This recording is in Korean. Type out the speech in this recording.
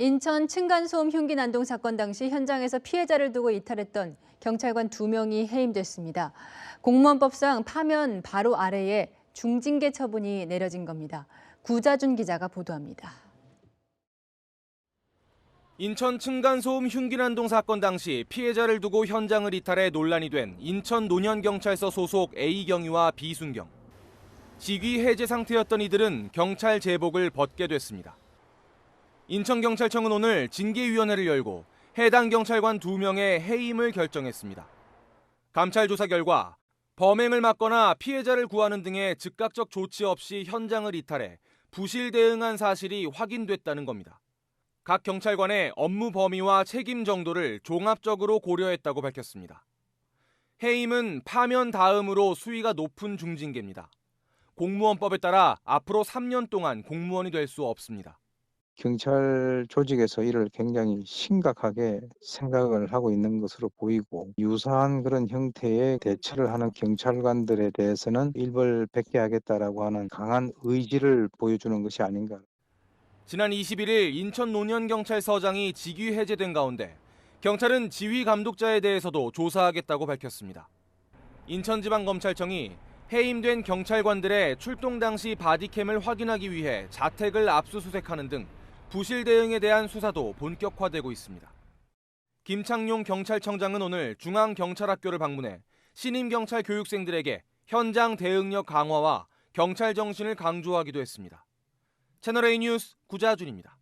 인천 층간소음 흉기 난동 사건 당시 현장에서 피해자를 두고 이탈했던 경찰관 2명이 해임됐습니다. 공무원법상 파면 바로 아래에 중징계 처분이 내려진 겁니다. 구자준 기자가 보도합니다. 인천 층간소음 흉기 난동 사건 당시 피해자를 두고 현장을 이탈해 논란이 된 인천 논현경찰서 소속 A경위와 B순경. 직위 해제 상태였던 이들은 경찰 제복을 벗게 됐습니다. 인천경찰청은 오늘 징계위원회를 열고 해당 경찰관 2명의 해임을 결정했습니다. 감찰 조사 결과 범행을 막거나 피해자를 구하는 등의 즉각적 조치 없이 현장을 이탈해 부실 대응한 사실이 확인됐다는 겁니다. 각 경찰관의 업무 범위와 책임 정도를 종합적으로 고려했다고 밝혔습니다. 해임은 파면 다음으로 수위가 높은 중징계입니다. 공무원법에 따라 앞으로 3년 동안 공무원이 될 수 없습니다. 경찰 조직에서 이를 굉장히 심각하게 생각을 하고 있는 것으로 보이고 유사한 그런 형태의 대처를 하는 경찰관들에 대해서는 일벌백계하겠다라고 하는 강한 의지를 보여주는 것이 아닌가. 지난 21일 인천 논현경찰서장이 직위 해제된 가운데 경찰은 지휘 감독자에 대해서도 조사하겠다고 밝혔습니다. 인천지방검찰청이 해임된 경찰관들의 출동 당시 바디캠을 확인하기 위해 자택을 압수수색하는 등 부실 대응에 대한 수사도 본격화되고 있습니다. 김창룡 경찰청장은 오늘 중앙경찰학교를 방문해 신임 경찰 교육생들에게 현장 대응력 강화와 경찰 정신을 강조하기도 했습니다. 채널A 뉴스 구자준입니다.